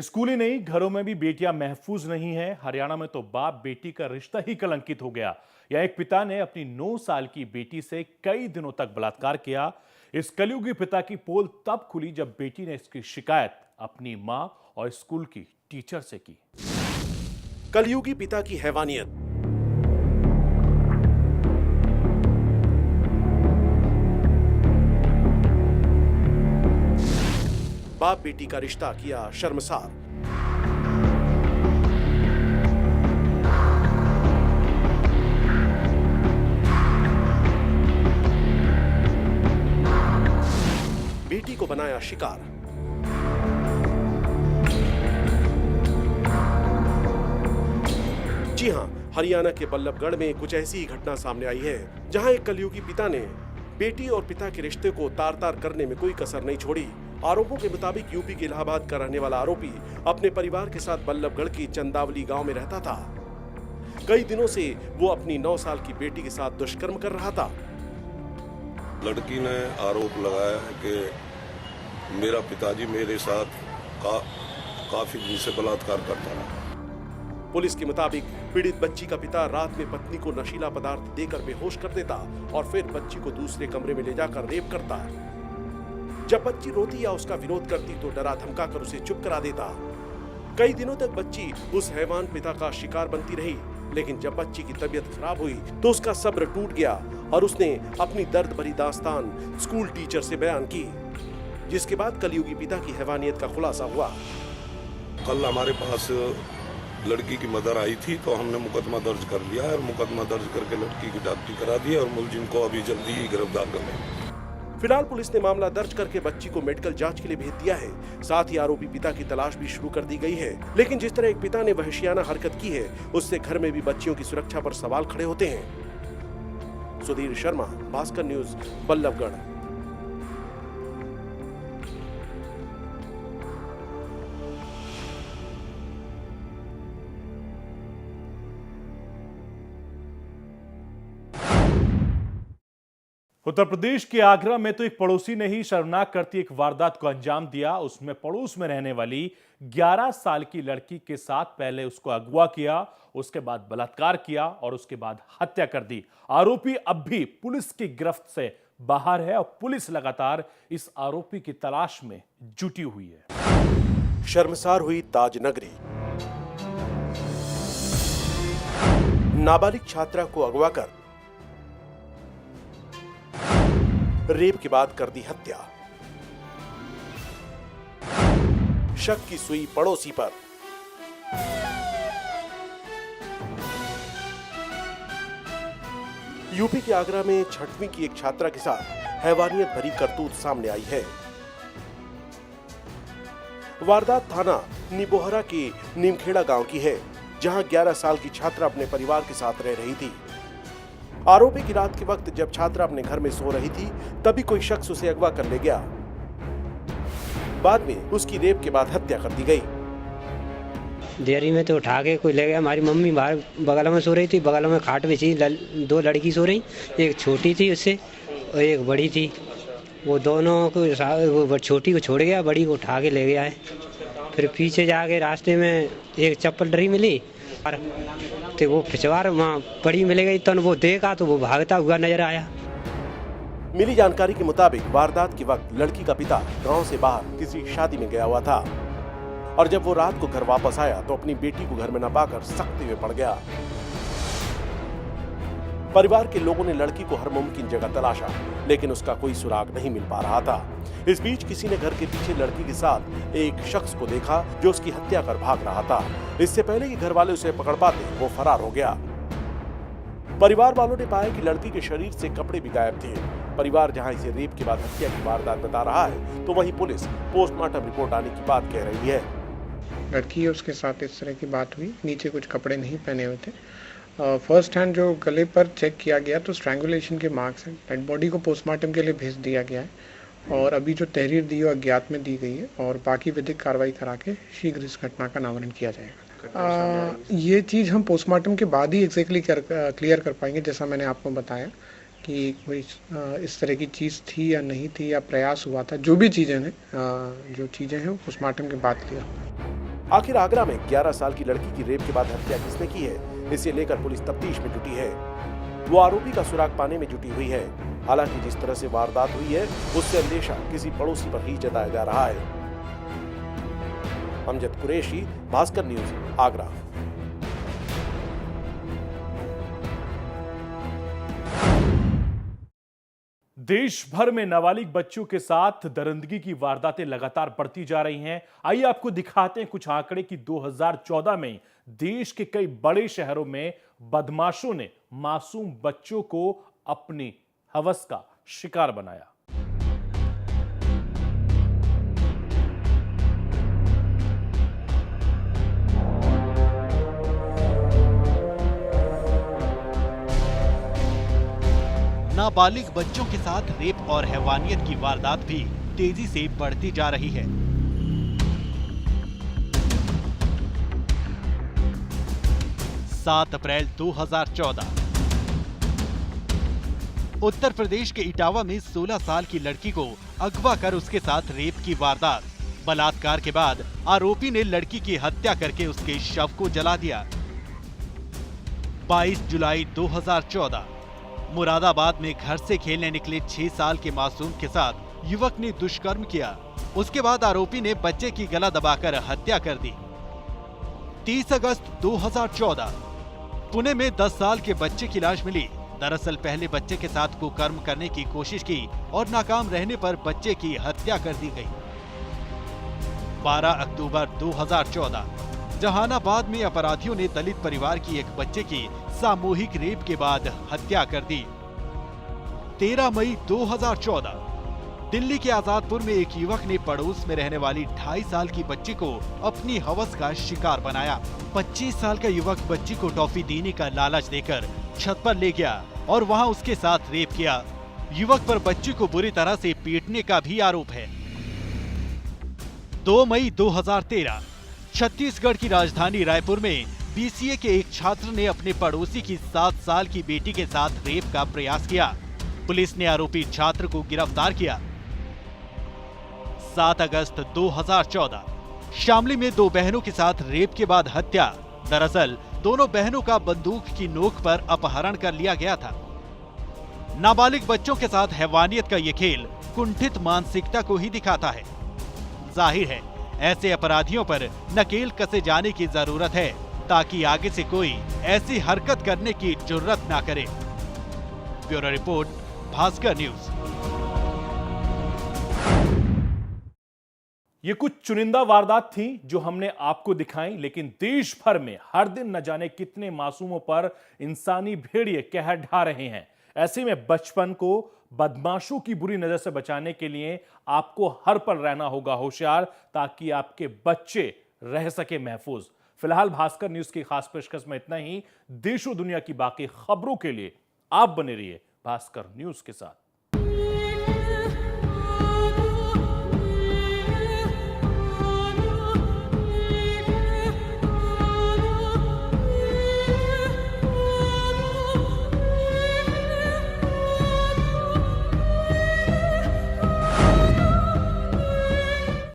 School ही नहीं, घरों में भी बेटियां महफूज नहीं है। हरियाणा में तो बाप बेटी का रिश्ता ही कलंकित हो गया। या एक पिता ने अपनी 9 साल की बेटी से कई दिनों तक बलात्कार किया। इस कलयुगी पिता की पोल तब खुली जब बेटी ने इसकी शिकायत अपनी मां और स्कूल की टीचर से की। कलयुगी पिता की हैवानियत। बाप बेटी का रिश्ता किया शर्मसार। बेटी को बनाया शिकार। जी हां, हरियाणा के बल्लभगढ़ में कुछ ऐसी ही घटना सामने आई है, जहां एक कलयुगी पिता ने बेटी और पिता के रिश्ते को तार-तार करने में कोई कसर नहीं छोड़ी। आरोपों के मुताबिक यूपी के इलाहाबाद का रहने वाला आरोपी अपने परिवार के साथ बल्लभगढ़ की चंदावली गांव में रहता था। कई दिनों से वो अपनी 9 साल की बेटी के साथ दुष्कर्म कर रहा था। लड़की ने आरोप लगाया है कि मेरा पिताजी मेरे साथ काफी दिन से बलात्कार करता रहा। पुलिस के मुताबिक पीड़ित बच्ची का पिता रात में पत्नी को नशीला पदार्थ देकर बेहोश कर देता और फिर बच्ची को दूसरे कमरे में ले जाकर रेप करता। जब बच्ची रोती या उसका विरोध करती तो डरा धमका कर उसे चुप करा देता। कई दिनों तक बच्ची उस हैवान पिता का शिकार बनती रही, लेकिन जब बच्ची की तबीयत खराब हुई तो उसका सब्र टूट गया और उसने अपनी दर्द भरी दास्तान स्कूल टीचर से बयान की, जिसके बाद कलयुगी पिता की हैवानियत का खुलासा हुआ। कल हमारे पास लड़की की मदर आई थी तो हमने मुकदमा दर्ज कर लिया है और मुकदमा दर्ज करके लड़की की डॉक्टरी करा दी है और मुलजिम को अभी जल्दी ही गिरफ्तार कर लेंगे। फिलहाल पुलिस ने मामला दर्ज करके बच्ची को मेडिकल जांच के लिए भेज दिया है। साथ ही आरोपी पिता की तलाश भी शुरू कर दी गई है। लेकिन जिस तरह एक पिता ने वहशियाना हरकत की है, उससे घर में भी बच्चियों की सुरक्षा पर सवाल खड़े होते हैं। सुधीर शर्मा, भास्कर न्यूज, बल्लभगढ़। उत्तर प्रदेश के आगरा में तो एक पड़ोसी ने ही शर्मनाक करती एक वारदात को अंजाम दिया। उसमें पड़ोस में रहने वाली 11 साल की लड़की के साथ पहले उसको अगवा किया, उसके बाद बलात्कार किया और उसके बाद हत्या कर दी। आरोपी अब भी पुलिस की गिरफ्त से बाहर है और पुलिस लगातार इस आरोपी की तलाश में जुटी हुई है। शर्मसार हुई ताज नगरी। नाबालिग छात्रा को अगवा कर रेप के बाद कर दी हत्या। शक की सुई पड़ोसी पर। यूपी के आगरा में 6वीं की एक छात्रा के साथ हैवानियत भरी करतूत सामने आई है। वारदात थाना निबोहरा के नीमखेड़ा गांव की है, जहां 11 साल की छात्रा अपने परिवार के साथ रह रही थी। आरोपी की रात के वक्त जब छात्रा अपने घर में सो रही थी, तभी कोई शख्स उसे अगवा कर ले गया। बाद में उसकी रेप के बाद हत्या कर दी गई। देरी में तो उठा के कोई ले गया। हमारी मम्मी बाहर बगल में सो रही थी, बगल में खाट बिछी, 2 लड़की सो रही, एक छोटी थी उससे और एक बड़ी थी। वो दोनों को, वो छोटी को छोड़ गया, बड़ी को उठा के ले गया है। फिर पीछे जाके रास्ते में एक चप्पल डरी मिली और तो वो पिछवाड़ वहाँ बड़ी मिल गई, तो वो देखा तो वो भागता हुआ नजर आया। मिली जानकारी के मुताबिक वारदात के वक्त लड़की का पिता गांव से बाहर किसी शादी में गया हुआ था और जब वो रात को घर वापस आया तो अपनी बेटी को घर में न पाकर सख्ती में पड़ गया। परिवार के लोगों ने लड़की को हर मुमकिन जगह तलाशा, लेकिन उसका कोई सुराग नहीं मिल पा रहा था। इस बीच किसी ने घर के पीछे लड़की के साथ एक शख्स को देखा जो उसकी हत्या कर भाग रहा था। इससे पहले कि घर वाले उसे पकड़ पाते, वो फरार हो गया। परिवार वालों ने पाया कि लड़की के शरीर से कपड़े भी गायब थे। परिवार जहां इसे रेप के बाद हत्या की वारदात बता रहा है, तो वहीं पुलिस पोस्टमार्टम रिपोर्ट आने की बात कह रही है। लड़की उसके साथ इस तरह की बात हुई, नीचे कुछ कपड़े नहीं पहने हुए थे। फर्स्ट हैंड जो गले पर चेक किया गया तो स्ट्रैंगुलेशन के मार्क्स हैं। डेड बॉडी को पोस्टमार्टम के लिए भेज दिया गया है और अभी जो तहरीर दी है अज्ञात में दी गई है और बाकी विधिक कार्रवाई करा के शीघ्र इस घटना का अनावरण किया जाएगा। ये चीज़ हम पोस्टमार्टम के बाद ही एग्जैक्टली क्लियर कर पाएंगे। जैसा मैंने आपको बताया कि कोई इस तरह की चीज़ थी या नहीं थी या प्रयास हुआ था, जो भी चीज़ें हैं, जो चीज़ें हैं वो पोस्टमार्टम के बाद क्लियर। आखिर आगरा में 11 साल की लड़की की रेप के बाद हत्या किसने की है, इसे लेकर पुलिस तफ्तीश में जुटी है। वो आरोपी का सुराग पाने में जुटी हुई है। हालांकि जिस तरह से वारदात हुई है उससे अंदेशा किसी पड़ोसी पर ही जताया जा रहा है। अमजद कुरैशी, भास्कर न्यूज, आगरा। देश भर में नाबालिग बच्चों के साथ दरिंदगी की वारदातें लगातार बढ़ती जा रही हैं। आइए आपको दिखाते हैं कुछ आंकड़े कि 2014 में देश के कई बड़े शहरों में बदमाशों ने मासूम बच्चों को अपनी हवस का शिकार बनाया। नाबालिग बच्चों के साथ रेप और हैवानियत की वारदात भी तेजी से बढ़ती जा रही है। सात अप्रैल 2014 उत्तर प्रदेश के इटावा में 16 साल की लड़की को अगवा कर उसके साथ रेप की वारदात। बलात्कार के बाद आरोपी ने लड़की की हत्या करके उसके शव को जला दिया। 22 जुलाई 2014 मुरादाबाद में घर से खेलने निकले 6 साल के मासूम के साथ युवक ने दुष्कर्म किया। उसके बाद आरोपी ने बच्चे की गला दबाकर हत्या कर दी। 30 अगस्त 2014 पुणे में 10 साल के बच्चे की लाश मिली। दरअसल पहले बच्चे के साथ कुकर्म करने की कोशिश की और नाकाम रहने पर बच्चे की हत्या कर दी गई। 12 अक्टूबर 2014 जहानाबाद में अपराधियों ने दलित परिवार की एक बच्चे की सामूहिक रेप के बाद हत्या कर दी। 13 मई 2014 दिल्ली के आजादपुर में एक युवक ने पड़ोस में रहने वाली 2.5 साल की बच्ची को अपनी हवस का शिकार बनाया। 25 साल का युवक बच्ची को टॉफी देने का लालच देकर छत पर ले गया और वहां उसके साथ रेप किया। युवक पर बच्ची को बुरी तरह से पीटने का भी आरोप है। 2 मई 2013 छत्तीसगढ़ की राजधानी रायपुर में बीसीए के एक छात्र ने अपने पड़ोसी की 7 साल की बेटी के साथ रेप का प्रयास किया। पुलिस ने आरोपी छात्र को गिरफ्तार किया। 7 अगस्त 2014 शामली में 2 बहनों के साथ रेप के बाद हत्या। दरअसल दोनों बहनों का बंदूक की नोक पर अपहरण कर लिया गया था। नाबालिग बच्चों के साथ हैवानियत का ये खेल कुंठित मानसिकता को ही दिखाता है। जाहिर है ऐसे अपराधियों पर नकेल कसे जाने की जरूरत है ताकि आगे से कोई ऐसी हरकत करने की जुर्रत ना करे। Bureau report, Bhaskar news. ये कुछ चुनिंदा वारदात थी जो हमने आपको दिखाई, लेकिन देश भर में हर दिन न जाने कितने मासूमों पर इंसानी भेड़िए कहर ढा रहे हैं। ऐसे में बचपन को बदमाशों की बुरी नजर से बचाने के लिए आपको हर पल रहना होगा होशियार, ताकि आपके बच्चे रह सके महफूज। फिलहाल भास्कर न्यूज की खास पेशकश में इतना ही। देश और दुनिया की बाकी खबरों के लिए आप बने रहिए भास्कर न्यूज के साथ।